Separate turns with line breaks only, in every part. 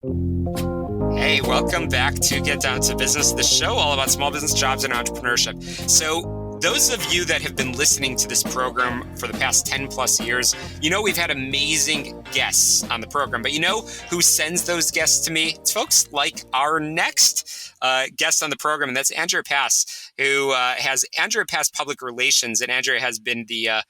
Hey, welcome back to Get Down to Business, the show all about small business, jobs, and entrepreneurship. So those of you that have been listening to this program for the past 10 plus years, you know we've had amazing guests on the program, but you know who sends those guests to me? It's folks like our next guest on the program, and that's Andrea Pass, who has Andrea Pass Public Relations, and Andrea has been the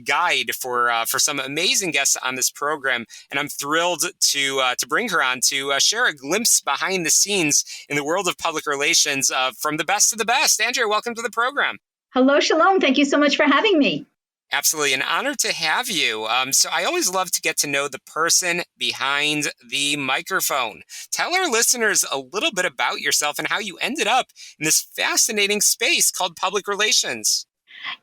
guide for some amazing guests on this program, and I'm thrilled to bring her on to share a glimpse behind the scenes in the world of public relations from the best of the best. Andrea, welcome to the program.
Hello, Shalom. Thank you so much for having me.
Absolutely. An honor to have you. So I always love to get to know the person behind the microphone. Tell our listeners a little bit about yourself and how you ended up in this fascinating space called public relations.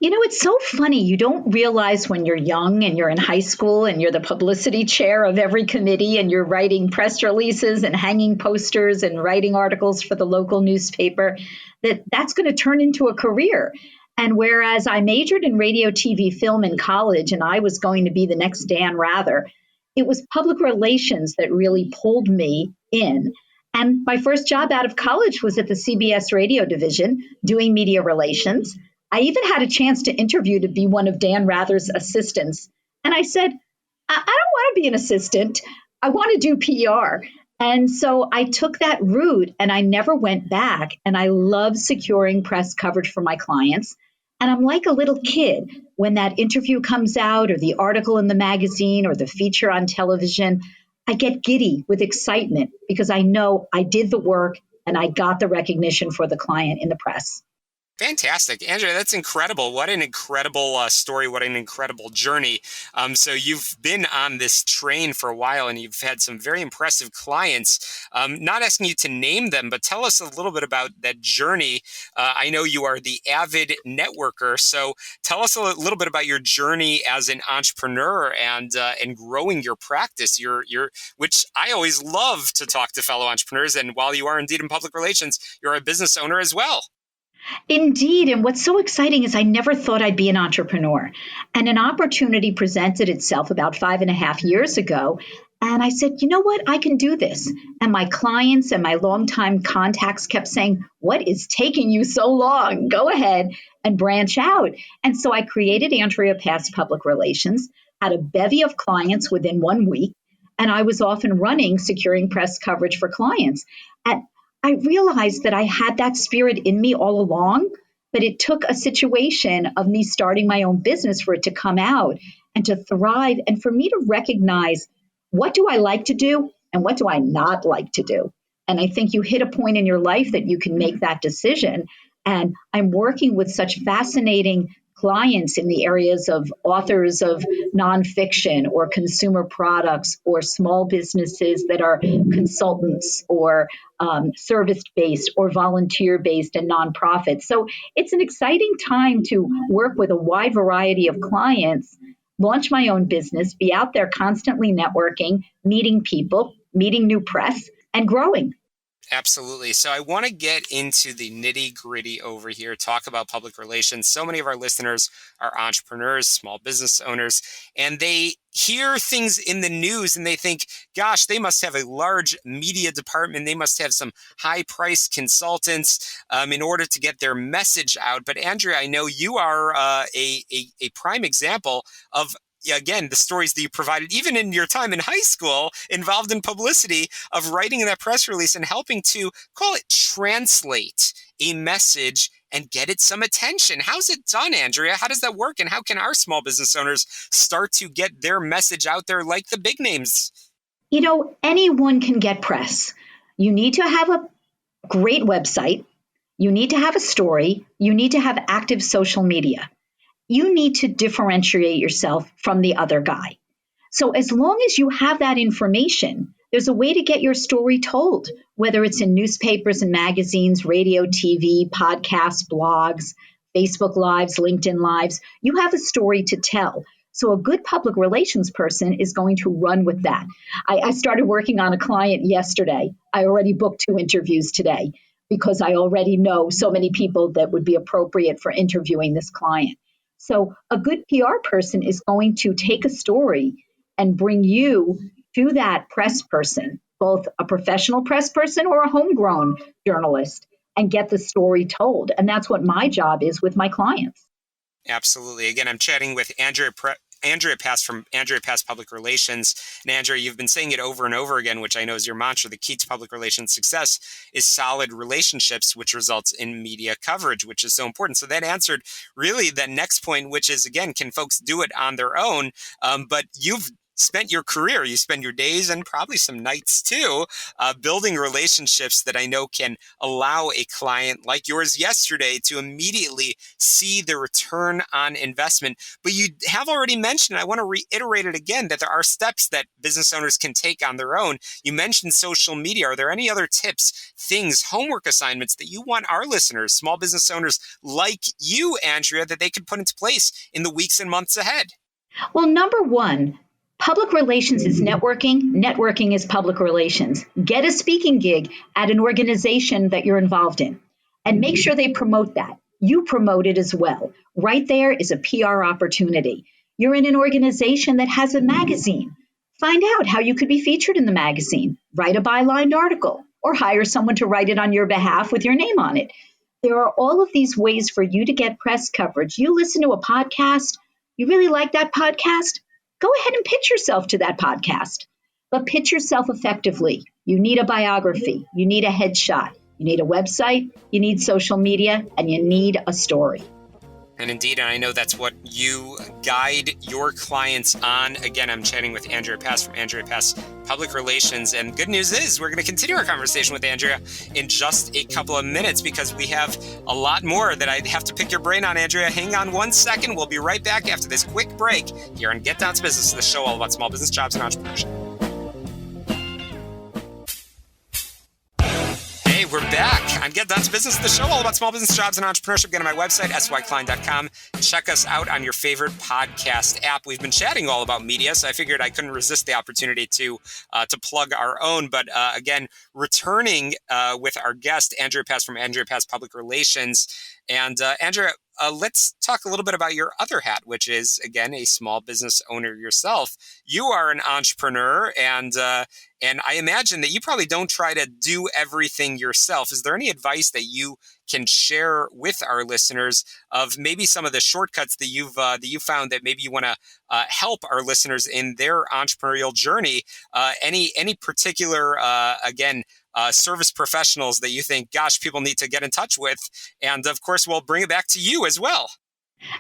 You know, it's so funny. You don't realize when you're young and you're in high school and you're the publicity chair of every committee and you're writing press releases and hanging posters and writing articles for the local newspaper, that's going to turn into a career. And whereas I majored in radio, TV, film in college, and I was going to be the next Dan Rather, it was public relations that really pulled me in. And my first job out of college was at the CBS radio division doing media relations. I even had a chance to interview to be one of Dan Rather's assistants. And I said, I don't want to be an assistant. I want to do PR. And so I took that route and I never went back. And I love securing press coverage for my clients. And I'm like a little kid when that interview comes out or the article in the magazine or the feature on television. I get giddy with excitement because I know I did the work and I got the recognition for the client in the press.
Fantastic. Andrea, that's incredible. What an incredible story. What an incredible journey. So you've been on this train for a while and you've had some very impressive clients. Not asking you to name them, but tell us a little bit about that journey. I know you are the avid networker. So tell us a little bit about your journey as an entrepreneur and growing your practice, which I always love to talk to fellow entrepreneurs. And while you are indeed in public relations, you're a business owner as well.
Indeed. And what's so exciting is I never thought I'd be an entrepreneur. And an opportunity presented itself about 5.5 years ago. And I said, you know what? I can do this. And my clients and my longtime contacts kept saying, what is taking you so long? Go ahead and branch out. And so I created Andrea Pass Public Relations, had a bevy of clients within 1 week, and I was off and running securing press coverage for clients. And I realized that I had that spirit in me all along, but it took a situation of me starting my own business for it to come out and to thrive and for me to recognize what do I like to do and what do I not like to do. And I think you hit a point in your life that you can make that decision. And I'm working with such fascinating clients in the areas of authors of nonfiction or consumer products or small businesses that are consultants or service-based or volunteer-based and nonprofits. So it's an exciting time to work with a wide variety of clients, launch my own business, be out there constantly networking, meeting people, meeting new press, and growing.
Absolutely. So I want to get into the nitty gritty over here, talk about public relations. So many of our listeners are entrepreneurs, small business owners, and they hear things in the news and they think, gosh, they must have a large media department. They must have some high priced consultants in order to get their message out. But Andrea, I know you are a prime example of, again, the stories that you provided, even in your time in high school, involved in publicity, of writing that press release and helping to, call it, translate a message and get it some attention. How's it done, Andrea? How does that work? And how can our small business owners start to get their message out there like the big names?
You know, anyone can get press. You need to have a great website. You need to have a story. You need to have active social media. You need to differentiate yourself from the other guy. So as long as you have that information, there's a way to get your story told, whether it's in newspapers and magazines, radio, TV, podcasts, blogs, Facebook Lives, LinkedIn Lives. You have a story to tell. So a good public relations person is going to run with that. I started working on a client yesterday. I already booked 2 interviews today because I already know so many people that would be appropriate for interviewing this client. So a good PR person is going to take a story and bring you to that press person both a professional press person or a homegrown journalist, and get the story told. And that's what my job is with my clients.
Absolutely. Again, I'm chatting with Andrea Pass from Andrea Pass Public Relations. And Andrea, you've been saying it over and over again, which I know is your mantra. The key to public relations success is solid relationships, which results in media coverage, which is so important. So that answered really that next point, which is, again, can folks do it on their own? But you've spent your career, you spend your days and probably some nights too, building relationships that I know can allow a client like yours yesterday to immediately see the return on investment. But you have already mentioned, I want to reiterate it again, that there are steps that business owners can take on their own. You mentioned social media. Are there any other tips, things, homework assignments that you want our listeners, small business owners like you, Andrea, that they could put into place in the weeks and months ahead?
Well, number one, public relations is networking. Networking is public relations. Get a speaking gig at an organization that you're involved in and make sure they promote that. You promote it as well. Right there is a PR opportunity. You're in an organization that has a magazine. Find out how you could be featured in the magazine. Write a bylined article or hire someone to write it on your behalf with your name on it. There are all of these ways for you to get press coverage. You listen to a podcast, you really like that podcast? Go ahead and pitch yourself to that podcast, but pitch yourself effectively. You need a biography. You need a headshot. You need a website. You need social media, and you need a story.
And indeed, and I know that's what you guide your clients on. Again, I'm chatting with Andrea Pass from Andrea Pass Public Relations. And good news is we're going to continue our conversation with Andrea in just a couple of minutes because we have a lot more that I have to pick your brain on, Andrea. Hang on one second. We'll be right back after this quick break here on Get Down to Business, the show all about small business, jobs, and entrepreneurship. Hey, we're back on Get Down to Business, the show all about small business, jobs, and entrepreneurship. Get on my website, syklein.com. Check us out on your favorite podcast app. We've been chatting all about media, so I figured I couldn't resist the opportunity to plug our own. But again, returning with our guest, Andrea Pass from Andrea Pass Public Relations. And Andrea, let's talk a little bit about your other hat, which is, again, a small business owner yourself. You are an entrepreneur, and I imagine that you probably don't try to do everything yourself. Is there any advice that you can share with our listeners of maybe some of the shortcuts that you've found that maybe you want to help our listeners in their entrepreneurial journey? Any particular service professionals that you think, gosh, people need to get in touch with? And of course, we'll bring it back to you as well.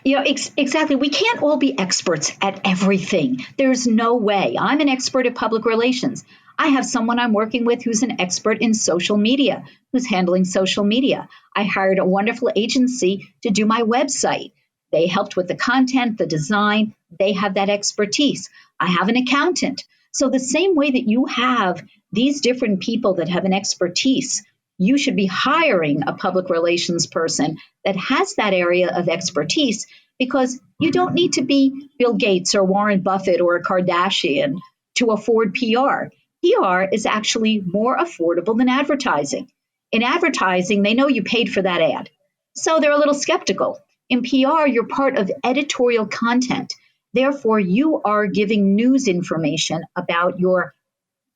Exactly. We can't all be experts at everything. There's no way. I'm an expert at public relations. I have someone I'm working with who's an expert in social media, who's handling social media. I hired a wonderful agency to do my website. They helped with the content, the design. They have that expertise. I have an accountant. So the same way that you have these different people that have an expertise, you should be hiring a public relations person that has that area of expertise, because you don't need to be Bill Gates or Warren Buffett or a Kardashian to afford PR. PR is actually more affordable than advertising. In advertising, they know you paid for that ad, so they're a little skeptical. In PR, you're part of editorial content. Therefore, you are giving news information about your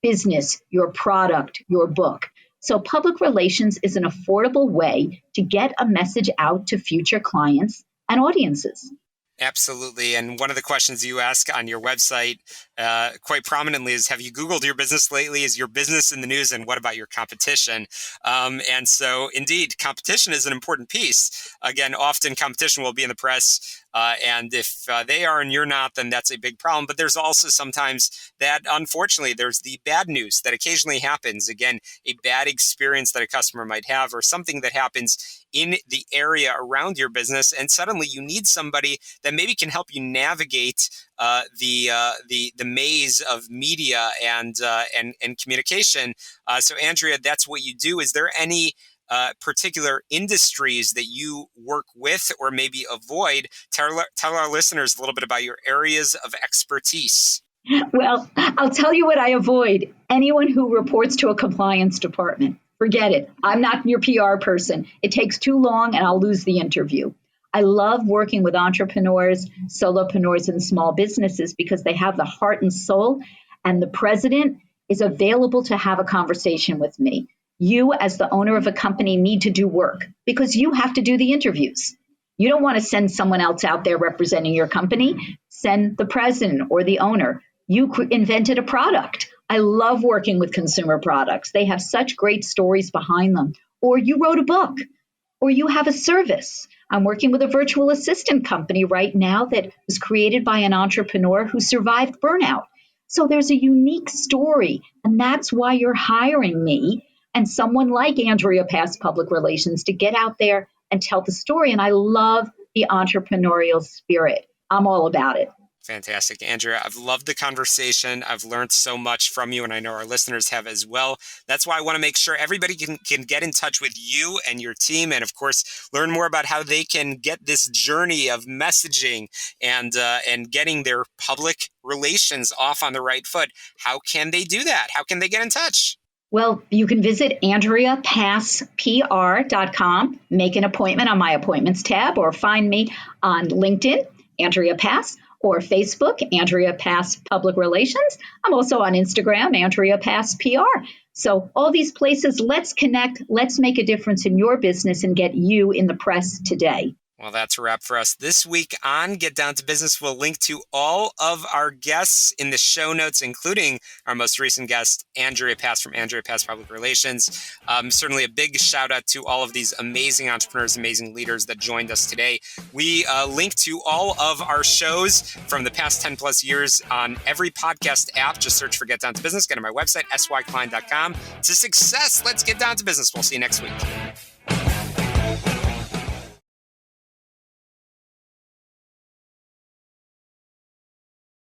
business, your product, your book. So public relations is an affordable way to get a message out to future clients and audiences.
Absolutely. And one of the questions you ask on your website quite prominently is, have you Googled your business lately? Is your business in the news? And what about your competition? And so, indeed, competition is an important piece. Again, often competition will be in the press. And if they are and you're not, then that's a big problem. But there's also sometimes that, unfortunately, there's the bad news that occasionally happens. Again, a bad experience that a customer might have, or something that happens in the area around your business, and suddenly you need somebody that maybe can help you navigate the maze of media and communication. So, Andrea, that's what you do. Is there any particular industries that you work with or maybe avoid? Tell our listeners a little bit about your areas of expertise.
Well, I'll tell you what I avoid. Anyone who reports to a compliance department. Forget it. I'm not your PR person. It takes too long and I'll lose the interview. I love working with entrepreneurs, solopreneurs, and small businesses because they have the heart and soul. And the president is available to have a conversation with me. You, as the owner of a company, need to do work because you have to do the interviews. You don't want to send someone else out there representing your company. Send the president or the owner. You invented a product. I love working with consumer products. They have such great stories behind them. Or you wrote a book, or you have a service. I'm working with a virtual assistant company right now that was created by an entrepreneur who survived burnout. So there's a unique story, and that's why you're hiring me and someone like Andrea Pass Public Relations to get out there and tell the story. And I love the entrepreneurial spirit. I'm all about it.
Fantastic, Andrea. I've loved the conversation. I've learned so much from you, and I know our listeners have as well. That's why I want to make sure everybody can get in touch with you and your team, and of course, learn more about how they can get this journey of messaging and getting their public relations off on the right foot. How can they do that? How can they get in touch?
Well, you can visit AndreaPassPR.com, make an appointment on my appointments tab, or find me on LinkedIn, Andrea Pass, or Facebook, Andrea Pass Public Relations. I'm also on Instagram, Andrea Pass PR. So all these places, let's connect, let's make a difference in your business and get you in the press today.
Well, that's a wrap for us this week on Get Down to Business. We'll link to all of our guests in the show notes, including our most recent guest, Andrea Pass from Andrea Pass Public Relations. Certainly a big shout out to all of these amazing entrepreneurs, amazing leaders that joined us today. We link to all of our shows from the past 10 plus years on every podcast app. Just search for Get Down to Business. Get on my website, syklein.com. To success. Let's get down to business. We'll see you next week.